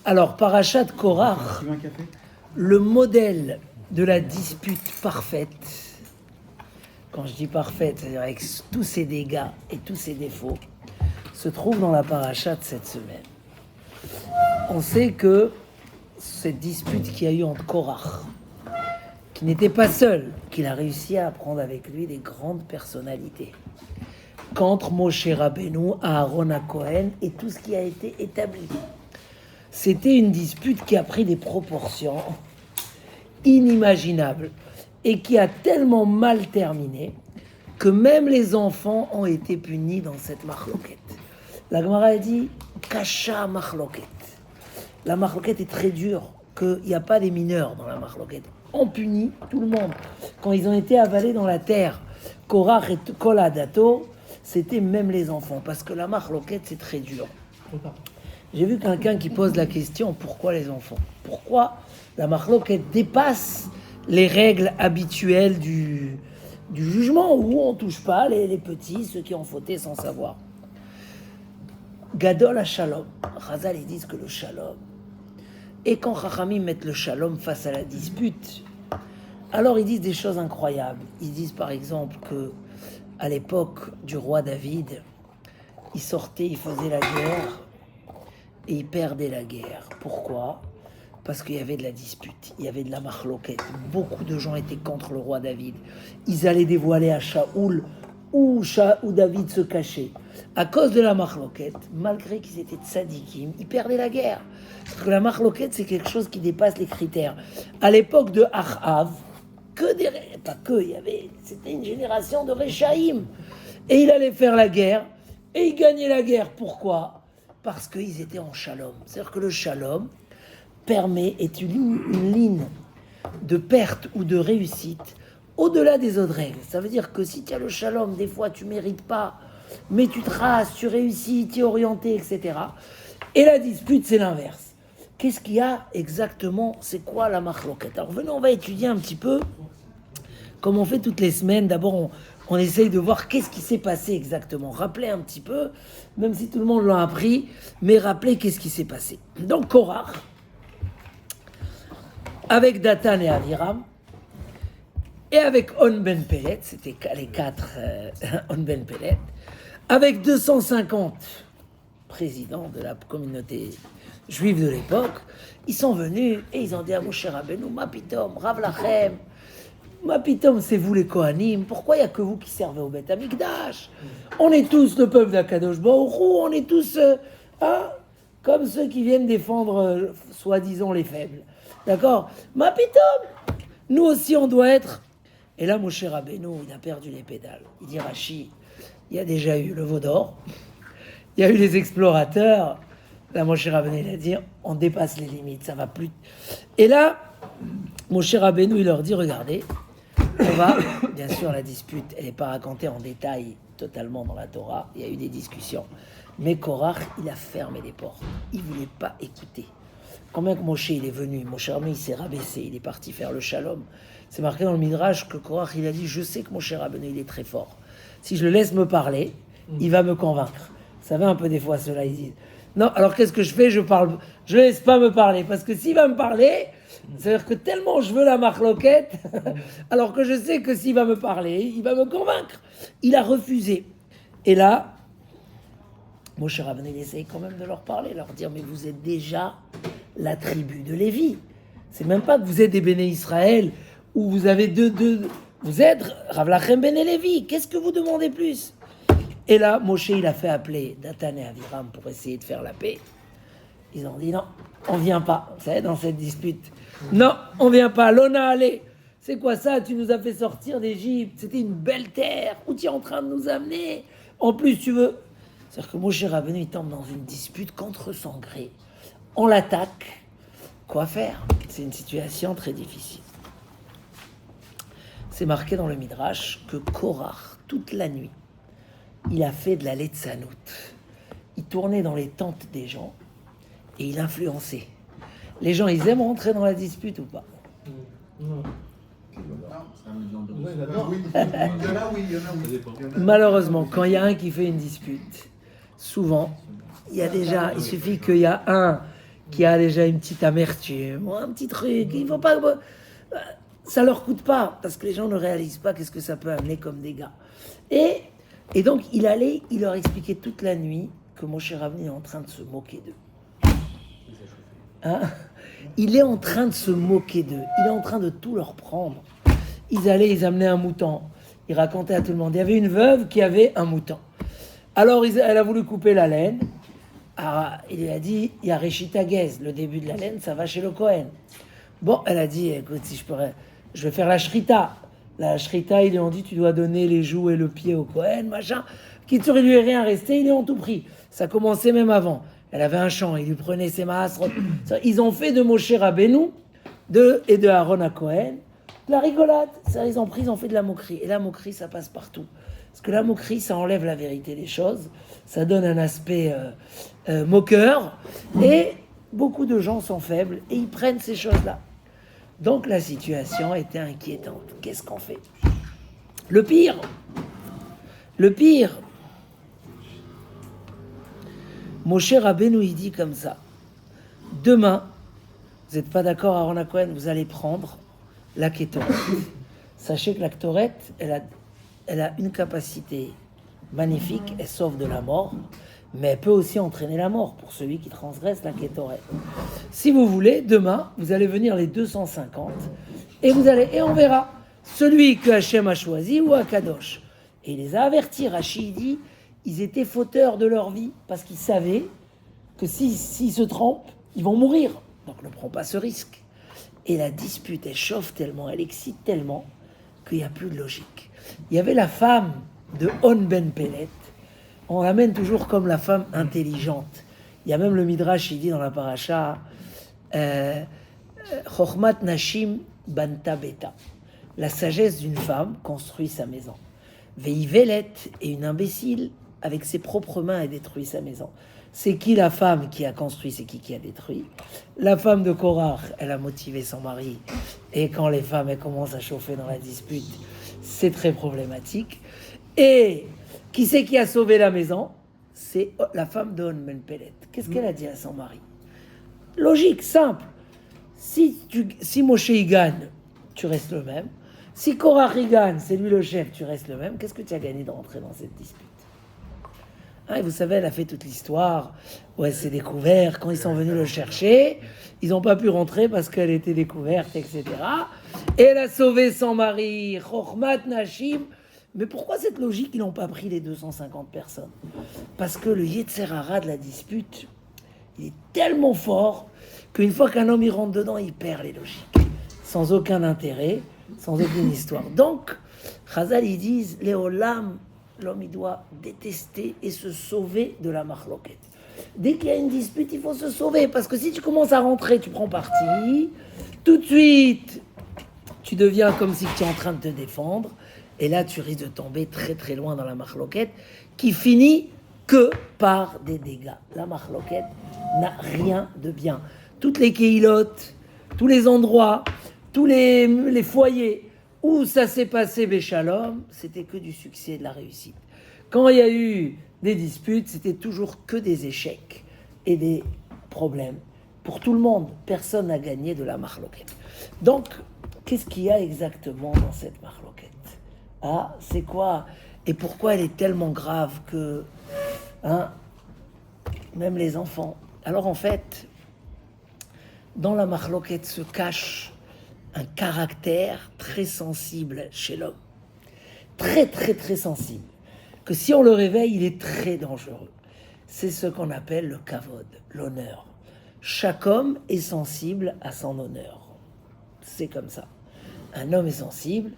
Alors, Parashat Korach, le modèle de la dispute parfaite, quand je dis parfaite, c'est-à-dire avec tous ses dégâts et tous ses défauts, se trouve dans la Parashat de cette semaine. On sait que cette dispute qu'il y a eu entre Korach, qui n'était pas seul, qu'il a réussi à prendre avec lui des grandes personnalités, qu'entre Moshe Rabbeinu, Aaron HaKohen et tout ce qui a été établi. C'était une dispute qui a pris des proportions inimaginables et qui a tellement mal terminé que même les enfants ont été punis dans cette marloquette. La Gemara a dit Kasha marloquette. La marloquette est très dure, qu'il n'y a pas des mineurs dans la marloquette. On punit tout le monde. Quand ils ont été avalés dans la terre, Korach et Kol Hadato, c'était même les enfants, parce que la marloquette c'est très dur. J'ai vu quelqu'un qui pose la question, pourquoi les enfants? Pourquoi la marloquette dépasse les règles habituelles du jugement, où on ne touche pas les petits, ceux qui ont fauté sans savoir. Gadol HaShalom, Chazal, ils disent que le Shalom, et quand Chachamim mettent le Shalom face à la dispute, alors ils disent des choses incroyables. Ils disent par exemple que à l'époque du roi David, il sortait, il faisait la guerre, et il perdait la guerre. Pourquoi? Parce qu'il y avait de la dispute, il y avait de la marloquette. Beaucoup de gens étaient contre le roi David. Ils allaient dévoiler à Shaoul où David se cachait. À cause de la marloquette, malgré qu'ils étaient tzadikim, ils perdaient la guerre. Parce que la marloquette, c'est quelque chose qui dépasse les critères. À l'époque de Achav, c'était une génération de Réchaïm. Et il allait faire la guerre, et il gagnait la guerre. Pourquoi? Parce qu'ils étaient en shalom. C'est-à-dire que le shalom est une ligne de perte ou de réussite au-delà des autres règles. Ça veut dire que si tu as le shalom, des fois tu ne mérites pas, mais tu traces, tu réussis, tu es orienté, etc. Et la dispute, c'est l'inverse. Qu'est-ce qu'il y a exactement? C'est quoi la marloquette? Alors venez, on va étudier un petit peu, comme on fait toutes les semaines. D'abord, on essaye de voir qu'est-ce qui s'est passé exactement. Rappelez un petit peu, même si tout le monde l'a appris, mais rappelez qu'est-ce qui s'est passé. Donc Korach, avec Datan et Aviram, et avec On Ben Pelet, c'était les quatre On Ben Pelet, avec 250 présidents de la communauté juive de l'époque, ils sont venus et ils ont dit à Moshe Rabbeinu, Ma Pitom, Rav Lachem, Ma Pitom, c'est vous les Kohanim, pourquoi il n'y a que vous qui servez au Beth Amikdash? On est tous le peuple d'Akadosh Baruch Hu, on est tous comme ceux qui viennent défendre soi-disant les faibles. D'accord? Ma Pitom, nous aussi on doit être. Et là, Moshe Rabbeinu, il a perdu les pédales. Il dit, Rashi, il y a déjà eu le veau d'or, il y a eu les explorateurs. Là, Moshe Rabbeinu, il a dit, on dépasse les limites, ça va plus. Et là, Moshe Rabbeinu, il leur dit, regardez, on va, bien sûr, la dispute, elle n'est pas racontée en détail totalement dans la Torah, il y a eu des discussions. Mais Korach, il a fermé les portes. Il ne voulait pas écouter. Quand même que Moshe, il est venu, Moshe Rabbeinu, il s'est rabaissé, il est parti faire le shalom. C'est marqué dans le Midrash que Korach, il a dit, je sais que Moshe Rabbeinu, il est très fort. Si je le laisse me parler, il va me convaincre. Vous savez un peu des fois, ceux-là, ils disent, non, alors qu'est-ce que je fais? Je le laisse pas me parler. Parce que s'il va me parler, c'est-à-dire que tellement je veux la marloquette, alors que je sais que s'il va me parler, il va me convaincre. Il a refusé. Et là, Moshe Rabbeinu, il essaye quand même de leur parler, leur dire, mais vous êtes déjà la tribu de Lévi. C'est même pas que vous êtes des béné Israël, où vous avez vous êtes Rav Lachem béné Lévi. Qu'est-ce que vous demandez plus? Et là, Moshe, il a fait appeler Datan et Aviram pour essayer de faire la paix. Ils ont dit, non, on vient pas, vous savez, dans cette dispute. Non, on vient pas, l'ona allez. C'est quoi ça? Tu nous as fait sortir d'Égypte, c'était une belle terre, où tu es en train de nous amener. En plus, tu veux... C'est-à-dire que Moshe Rabbeinu, il tombe dans une dispute contre son gré. On l'attaque. Quoi faire? C'est une situation très difficile. C'est marqué dans le Midrash que Korach, toute la nuit, il a fait de la letzanout. Il tournait dans les tentes des gens et il influençait. Les gens, ils aiment rentrer dans la dispute ou pas? Malheureusement, quand il y a un qui fait une dispute, souvent, il suffit qu'il y a un qui a déjà une petite amertume, ou un petit truc, il faut pas... Ça leur coûte pas, parce que les gens ne réalisent pas qu'est-ce que ça peut amener comme dégâts. Et donc, il leur expliquait toute la nuit que Moshe Rabbeinu est en train de se moquer d'eux. Hein? Il est en train de se moquer d'eux. Il est en train de tout leur prendre. Ils amenaient un mouton. Ils racontaient à tout le monde. Il y avait une veuve qui avait un mouton. Alors, elle a voulu couper la laine. Alors, il lui a dit, il y a Reshita Gez, le début de la laine, ça va chez le Kohen. Bon, elle a dit, écoute, si je pourrais, je vais faire la shrita. La shrita, ils lui ont dit, tu dois donner les joues et le pied au Kohen, machin. Qu'il ne lui est rien resté, ils lui ont tout pris. Ça commençait même avant. Elle avait un champ, il lui prenait ses maasrot. Ils ont fait de Moshe Rabbeinu et de Aaron à Kohen de la rigolade. Ça, ils ont fait de la moquerie. Et la moquerie, ça passe partout. Parce que la moquerie, ça enlève la vérité des choses. Ça donne un aspect moqueur. Et beaucoup de gens sont faibles et ils prennent ces choses-là. Donc la situation était inquiétante. Qu'est-ce qu'on fait ? Le pire, Moshe Rabbeinu, il dit comme ça. Demain, vous n'êtes pas d'accord, Aaron à Kohen, vous allez prendre la Kétoret. Sachez que la Kétoret, elle a une capacité magnifique, elle sauve de la mort, mais elle peut aussi entraîner la mort pour celui qui transgresse la Kétoret. Si vous voulez, demain, vous allez venir les 250 et on verra celui que Hachem a choisi ou Akadosh. Et il les a avertis. Rachid dit, ils étaient fauteurs de leur vie parce qu'ils savaient que s'ils se trompent, ils vont mourir. Donc ne prends pas ce risque. Et la dispute, elle chauffe tellement, elle excite tellement qu'il n'y a plus de logique. Il y avait la femme de On Ben Pellet. On l'amène toujours comme la femme intelligente. Il y a même le Midrash, il dit dans la paracha, Chochmat Nashim Banta Beta. La sagesse d'une femme construit sa maison. Veivelet est une imbécile, avec ses propres mains, elle détruit sa maison. C'est qui la femme qui a construit, c'est qui a détruit. La femme de Korach, elle a motivé son mari. Et quand les femmes elles commencent à chauffer dans la dispute, c'est très problématique. Et qui c'est qui a sauvé la maison ? C'est la femme de On Ben Pellet. Qu'est-ce qu'elle a dit à son mari ? Logique, simple. Si Moshe y gagne, tu restes le même. Si Korach y gagne, c'est lui le chef, tu restes le même. Qu'est-ce que tu as gagné de rentrer dans cette dispute ? Et vous savez, elle a fait toute l'histoire où elle s'est découverte. Quand ils sont venus le chercher, ils n'ont pas pu rentrer parce qu'elle était découverte, etc. Et elle a sauvé son mari, Chochmat Nashim. Mais pourquoi cette logique, ils n'ont pas pris les 250 personnes ? Parce que le Yetzer Hara de la dispute, il est tellement fort qu'une fois qu'un homme y rentre dedans, il perd les logiques. Sans aucun intérêt, sans aucune histoire. Donc, Chazal, ils disent, Léolam, l'homme, il doit détester et se sauver de la marloquette. Dès qu'il y a une dispute, il faut se sauver. Parce que si tu commences à rentrer, tu prends parti. Tout de suite, tu deviens comme si tu es en train de te défendre. Et là, tu risques de tomber très très loin dans la marloquette, qui finit que par des dégâts. La marloquette n'a rien de bien. Toutes les kéhilotes, tous les endroits, tous les foyers où ça s'est passé Béchalom, c'était que du succès et de la réussite. Quand il y a eu des disputes, c'était toujours que des échecs et des problèmes. Pour tout le monde, personne n'a gagné de la marloquette. Donc, qu'est-ce qu'il y a exactement dans cette marloquette ? Ah, c'est quoi ? Et pourquoi elle est tellement grave que même les enfants... Alors en fait, dans la marloquette se cache un caractère très sensible chez l'homme. Très, très, très sensible. Que si on le réveille, il est très dangereux. C'est ce qu'on appelle le kavod, l'honneur. Chaque homme est sensible à son honneur. C'est comme ça. Un homme est sensible,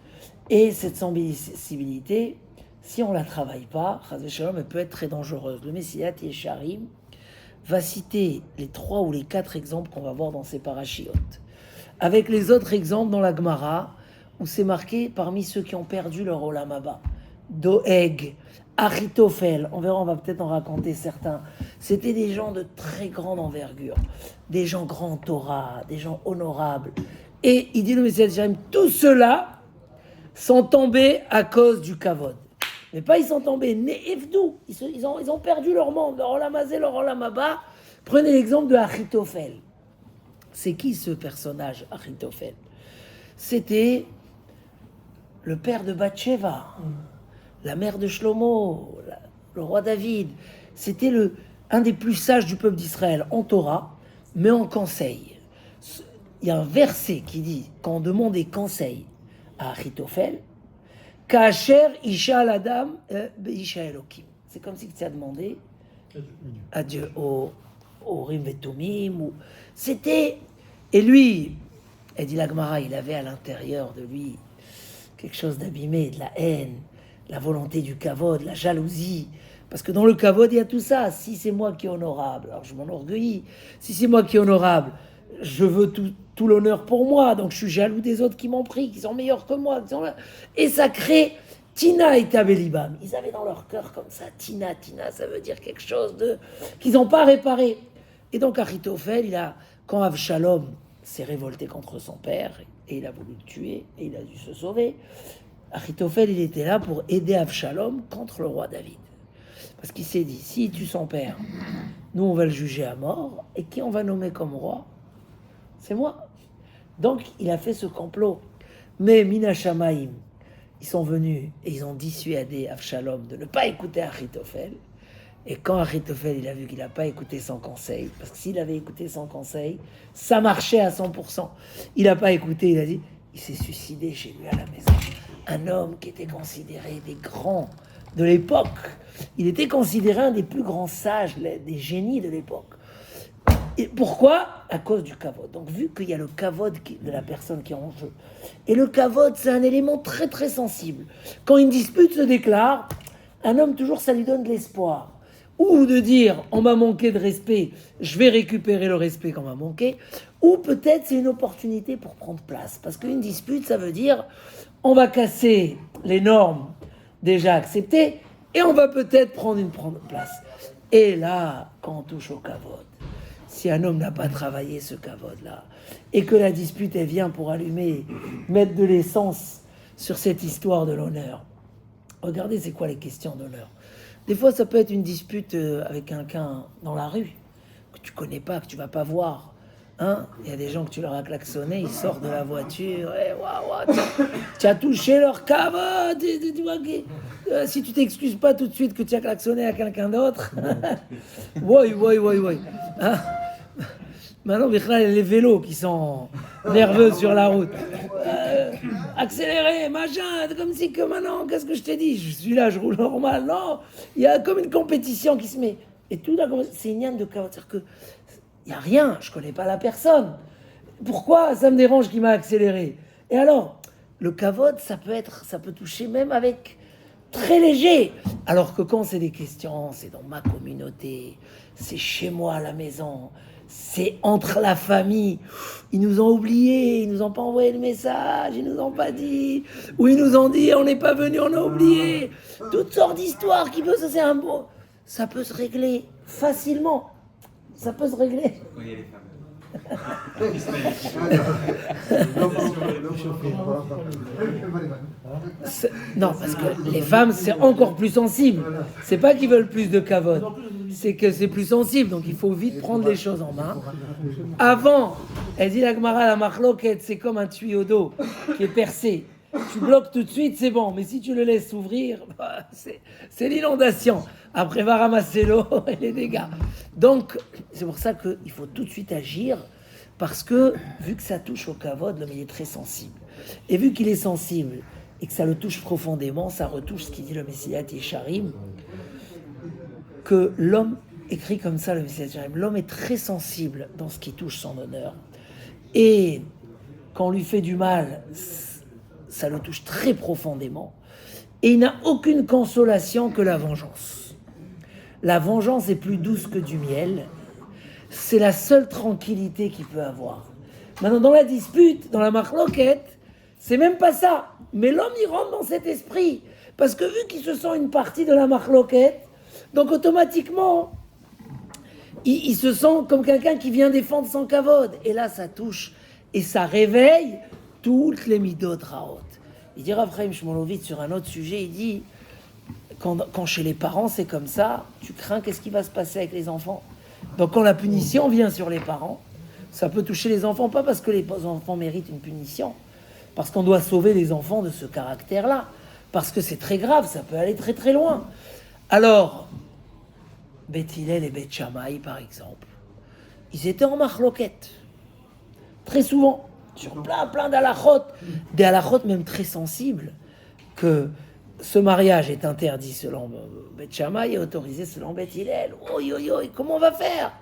et cette sensibilité, si on ne la travaille pas, elle peut être très dangereuse. Le Messiyat Yesharim va citer les 3 ou les 4 exemples qu'on va voir dans ces parachiotes. Avec les autres exemples dans la Gemara, où c'est marqué parmi ceux qui ont perdu leur Olam Haba. Doeg, Achitophel, on verra, on va peut-être en raconter certains. C'était des gens de très grande envergure, des gens grands en Torah, des gens honorables. Et il dit le Messiyat Yesharim, tous ceux-là sont tombés à cause du kavod. Mais pas ils sont tombés, ne'efdou, ils ont perdu leur monde, leur olam hazé, leur olam haba, Prenez l'exemple de Achitophel. C'est qui ce personnage, Achitophel? C'était le père de Bathsheba, la mère de Shlomo, le roi David. C'était un des plus sages du peuple d'Israël en Torah, mais en conseil. Il y a un verset qui dit, quand on demande des conseils à Achitophel, Kacher Isha Adam Isha Elokim. C'est comme si tu as demandé à Dieu, au Rim Vetumim. C'était. Et lui, elle dit la Gemara, il avait à l'intérieur de lui quelque chose d'abîmé, de la haine, la volonté du kavod, la jalousie. Parce que dans le kavod, il y a tout ça. Si c'est moi qui est honorable, alors je m'enorgueillis. Si c'est moi qui est honorable, je veux tout l'honneur pour moi. Donc je suis jaloux des autres qui m'ont pris, qui sont meilleurs que moi. Et ça crée Tina et Tabelibam. Ils avaient dans leur cœur comme ça, Tina, ça veut dire quelque chose qu'ils n'ont pas réparé. Et donc Achitophel, quand Avshalom s'est révolté contre son père, et il a voulu le tuer, et il a dû se sauver, Achitophel, il était là pour aider Avshalom contre le roi David. Parce qu'il s'est dit, s'il tue son père, nous on va le juger à mort, et qui on va nommer comme roi? C'est moi. Donc il a fait ce complot. Mais Mina Shamaim, ils sont venus et ils ont dissuadé Avshalom de ne pas écouter Achitophel. Et quand Achitophel, il a vu qu'il n'a pas écouté son conseil, parce que s'il avait écouté son conseil, ça marchait à 100%. Il n'a pas écouté, il a dit, il s'est suicidé chez lui à la maison. Un homme qui était considéré des grands de l'époque. Il était considéré un des plus grands sages, des génies de l'époque. Et pourquoi? À cause du kavod. Donc vu qu'il y a le kavod de la personne qui est en jeu. Et le kavod, c'est un élément très très sensible. Quand une dispute se déclare, un homme toujours ça lui donne de l'espoir. Ou de dire, on m'a manqué de respect, je vais récupérer le respect qu'on m'a manqué. Ou peut-être c'est une opportunité pour prendre place. Parce qu'une dispute, ça veut dire, on va casser les normes déjà acceptées et on va peut-être prendre une place. Et là, quand on touche au kavod, si un homme n'a pas travaillé ce kavod-là, et que la dispute, elle vient pour allumer, mettre de l'essence sur cette histoire de l'honneur. Regardez, c'est quoi les questions d'honneur? Des fois, ça peut être une dispute avec quelqu'un dans la rue, que tu connais pas, que tu vas pas voir. Hein? Il y a des gens que tu leur as klaxonné, ils sortent de la voiture, tu as touché leur kavod, si tu t'excuses pas tout de suite que tu as klaxonné à quelqu'un d'autre, hein? Maintenant, les vélos qui sont nerveux sur la route. Accélérer, machin, comme si que maintenant, qu'est-ce que je t'ai dit? Je suis là, je roule normal. Non, il y a comme une compétition qui se met. Et tout là, c'est une yann de kavod. C'est-à-dire que il n'y a rien, je ne connais pas la personne. Pourquoi ça me dérange qu'il m'a accéléré? Et alors, le kavod, ça peut toucher même avec très léger. Alors que quand c'est des questions, c'est dans ma communauté, c'est chez moi à la maison, c'est entre la famille. Ils nous ont oubliés, ils nous ont pas envoyé le message, ils nous ont pas dit, ou ils nous ont dit on n'est pas venu, on a oublié. Toutes sortes d'histoires qui peuvent, ça peut se régler facilement. Ça peut se régler. Oui, il y a les femmes. Non, parce que les femmes, c'est encore plus sensible. C'est pas qu'ils veulent plus de kavod, c'est que c'est plus sensible. Donc il faut vite prendre les choses en main. Avant, elle dit la Gemara, la marloquette, c'est comme un tuyau d'eau qui est percé. Tu bloques tout de suite, c'est bon. Mais si tu le laisses s'ouvrir, c'est l'inondation. Après, va ramasser l'eau et les dégâts. Donc, c'est pour ça qu'il faut tout de suite agir. Parce que, vu que ça touche au kavod, l'homme il est très sensible. Et vu qu'il est sensible et que ça le touche profondément, ça retouche ce qu'il dit le Messiyat Yesharim, que l'homme, écrit comme ça le Messiyat Yesharim, l'homme est très sensible dans ce qui touche son honneur. Et quand on lui fait du mal, ça le touche très profondément. Et il n'a aucune consolation que la vengeance. La vengeance est plus douce que du miel. C'est la seule tranquillité qu'il peut avoir. Maintenant, dans la dispute, dans la marloquette, c'est même pas ça. Mais l'homme, il rentre dans cet esprit. Parce que vu qu'il se sent une partie de la marloquette, donc automatiquement, il se sent comme quelqu'un qui vient défendre son kavod. Et là, ça touche et ça réveille toutes les midot raot. Il dit Rav Chaim Shmulevitz sur un autre sujet, il dit quand chez les parents c'est comme ça, tu crains qu'est-ce qui va se passer avec les enfants. Donc quand la punition vient sur les parents, ça peut toucher les enfants, pas parce que les enfants méritent une punition, parce qu'on doit sauver les enfants de ce caractère-là, parce que c'est très grave, ça peut aller très très loin. Alors, Beth Hillel et Beth Shammai, par exemple, ils étaient en marloquette, très souvent, sur plein d'halachot, des halachot même très sensibles, que ce mariage est interdit selon Beth Shammai et autorisé selon Beth Hillel. Comment on va faire?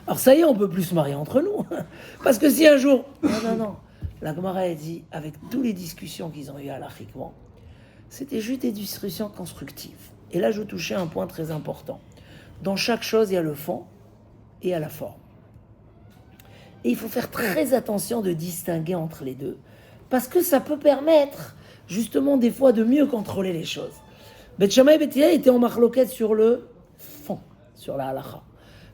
Alors ça y est, on peut plus se marier entre nous. Parce que si un jour... Non. La Gemara a dit, avec toutes les discussions qu'ils ont eues halachiquement, c'était juste des discussions constructives. Et là, je touchais un point très important. Dans chaque chose, il y a le fond et il y a la forme. Et il faut faire très attention de distinguer entre les deux, parce que ça peut permettre, justement, des fois, de mieux contrôler les choses. Beth Shammai et Beth Hillel étaient en marloquette sur le fond, sur la halacha.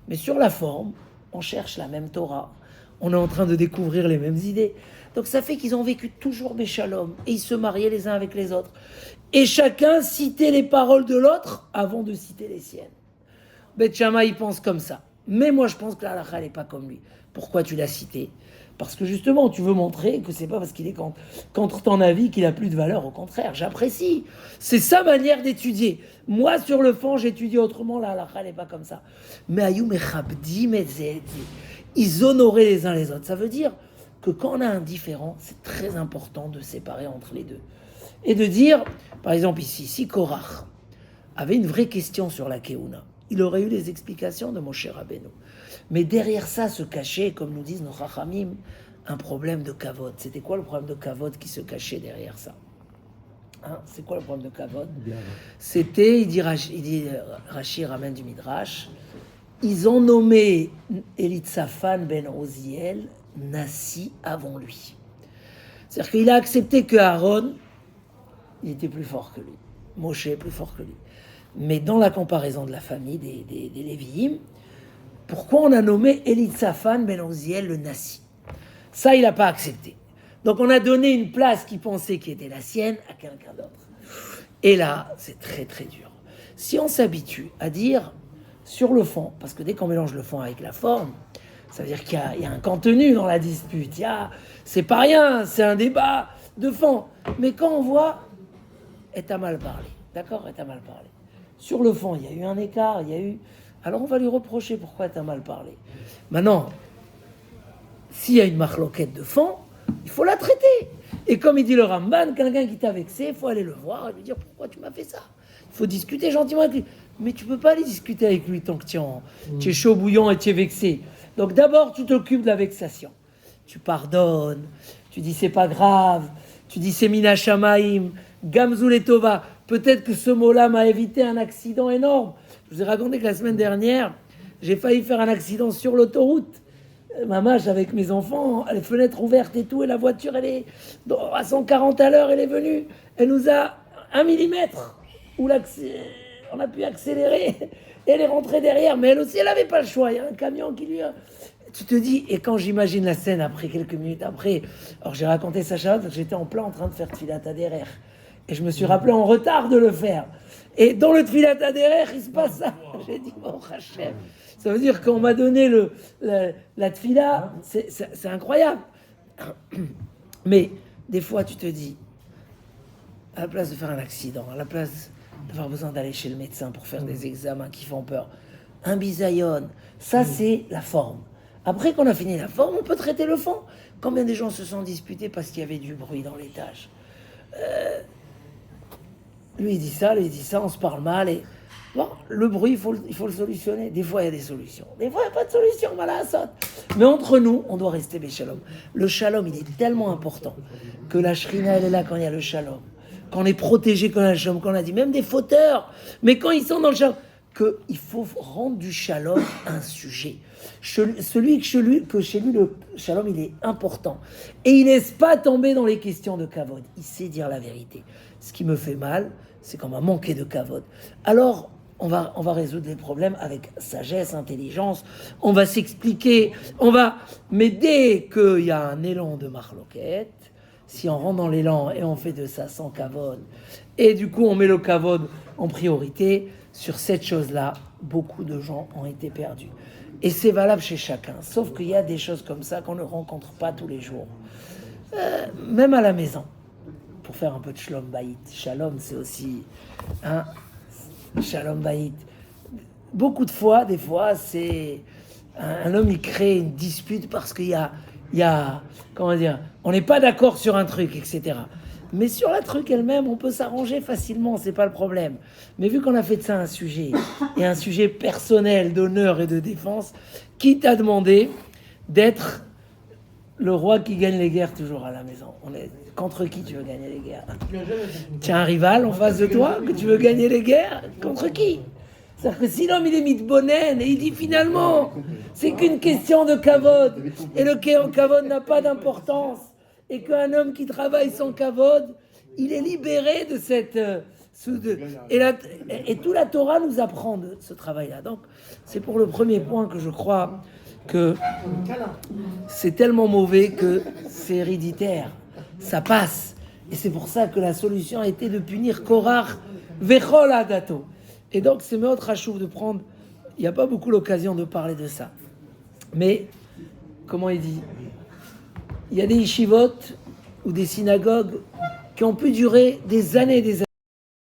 Mais sur la forme, on cherche la même Torah. On est en train de découvrir les mêmes idées. Donc ça fait qu'ils ont vécu toujours Béchalom. Et ils se mariaient les uns avec les autres. Et chacun citait les paroles de l'autre avant de citer les siennes. Beth Shammai, il pense comme ça. Mais moi, je pense que la halakha, elle n'est pas comme lui. Pourquoi tu l'as cité? Parce que justement, tu veux montrer que c'est pas parce qu'il est contre ton avis qu'il a plus de valeur. Au contraire, j'apprécie. C'est sa manière d'étudier. Moi, sur le fond, j'étudie autrement. La halakha, elle n'est pas comme ça. Mais ayum echabdim et zeti. Ils honoraient les uns les autres. Ça veut dire que quand on a un différent, c'est très important de séparer entre les deux. Et de dire, par exemple ici, si Korach avait une vraie question sur la Keuna, il aurait eu les explications de Moshe Rabbeinu. Mais derrière ça se cachait, comme nous disent nos Chachamim, un problème de kavod. C'était quoi le problème de kavod qui se cachait derrière ça? C'est quoi le problème de kavod? C'était, il dit Rashi ramène du Midrash, ils ont nommé Elitzaphan ben Oziel Nassi avant lui. C'est-à-dire qu'il a accepté que Aaron, il était plus fort que lui. Moshe est plus fort que lui. Mais dans la comparaison de la famille des Lévi'im, pourquoi on a nommé Elitzaphan ben Oziel le Nassi? Ça, il n'a pas accepté. Donc on a donné une place qui pensait qui était la sienne à quelqu'un d'autre. Et là, c'est très très dur. Si on s'habitue à dire sur le fond, parce que dès qu'on mélange le fond avec la forme, ça veut dire qu'il y a un contenu dans la dispute. C'est pas rien, c'est un débat de fond. Mais quand on voit, elle t'a mal parlé. D'accord, elle t'a mal parlé. Sur le fond, il y a eu un écart, alors on va lui reprocher pourquoi elle t'a mal parlé. Maintenant, s'il y a une marloquette de fond, il faut la traiter. Et comme il dit le Ramban, quelqu'un qui t'a vexé, il faut aller le voir et lui dire pourquoi tu m'as fait ça. Il faut discuter gentiment avec lui. Mais tu ne peux pas aller discuter avec lui tant que tu es chaud bouillant et tu es vexé. Donc d'abord, tu t'occupes de la vexation. Tu pardonnes, tu dis c'est pas grave, tu dis c'est Mina Shamaim, Gamzou Letova. Peut-être que ce mot-là m'a évité un accident énorme. Je vous ai raconté que la semaine dernière, j'ai failli faire un accident sur l'autoroute. Ma mâche avec mes enfants, les fenêtres ouvertes et tout, et la voiture, elle est à 140 à l'heure, elle est venue. Elle nous a 1 millimètre où on a pu accélérer. Et elle est rentrée derrière, mais elle aussi, elle n'avait pas le choix. Il y a un camion qui lui a... Tu te dis, et quand j'imagine la scène après, quelques minutes après, alors j'ai raconté ça Shabbat, parce que j'étais en plein en train de faire Tfilat Haderer. Et je me suis rappelé en retard de le faire. Et dans le Tfilat Haderer, il se passe ça. J'ai dit, oh Hachem. Ça veut dire qu'on m'a donné la Tfila, c'est incroyable. Mais des fois, tu te dis, à la place de faire un accident, à la place d'avoir besoin d'aller chez le médecin pour faire des examens qui font peur, un bisaïon, ça c'est la forme. Après qu'on a fini la forme, on peut traiter le fond. Combien de gens se sont disputés parce qu'il y avait du bruit dans l'étage? Lui il dit ça, on se parle mal et bon, le bruit il faut le solutionner. Des fois il y a des solutions, des fois il n'y a pas de solution, voilà, ça. Mais entre nous, on doit rester béchalom. Le shalom il est tellement important que la shrina elle est là quand il y a le shalom, quand on est protégé quand il y a le shalom, quand on a dit même des fauteurs, mais quand ils sont dans le shalom, qu'il faut rendre du shalom un sujet. Celui que chez lui, le shalom, il est important. Et il ne laisse pas tomber dans les questions de kavod. Il sait dire la vérité. Ce qui me fait mal, c'est qu'on m'a manqué de kavod. Alors, on va résoudre les problèmes avec sagesse, intelligence. On va s'expliquer. Mais dès qu'il y a un élan de marloquette, si on rentre dans l'élan et on fait de ça sans kavod, et du coup on met le kavod en priorité, sur cette chose-là, beaucoup de gens ont été perdus. Et c'est valable chez chacun. Sauf qu'il y a des choses comme ça qu'on ne rencontre pas tous les jours. Même à la maison. Pour faire un peu de shalom bayit. Shalom, c'est aussi... Hein, shalom bayit. Beaucoup de fois, des fois, c'est... Un homme, il crée une dispute parce qu'il y a... Comment dire? On n'est pas d'accord sur un truc, etc. Mais sur la truc elle-même, on peut s'arranger facilement, c'est pas le problème. Mais vu qu'on a fait de ça un sujet, et un sujet personnel d'honneur et de défense, qui t'a demandé d'être le roi qui gagne les guerres toujours à la maison? Contre qui tu veux gagner les guerres? Tu as un rival en face de toi que tu veux gagner les guerres? Contre qui? C'est-à-dire que si l'homme il est mitbonen et il dit finalement c'est qu'une question de kavod et le kavod n'a pas d'importance et qu'un homme qui travaille sans kavod il est libéré de cette et tout la Torah nous apprend de ce travail-là. Donc c'est pour le premier point que je crois que c'est tellement mauvais que c'est héréditaire, ça passe, et c'est pour ça que la solution a été de punir Korach vechol adato. Et donc, c'est Meod Chachouv de prendre... Il n'y a pas beaucoup l'occasion de parler de ça. Mais, comment il dit? Il y a des yeshivot ou des synagogues qui ont pu durer des années et des années.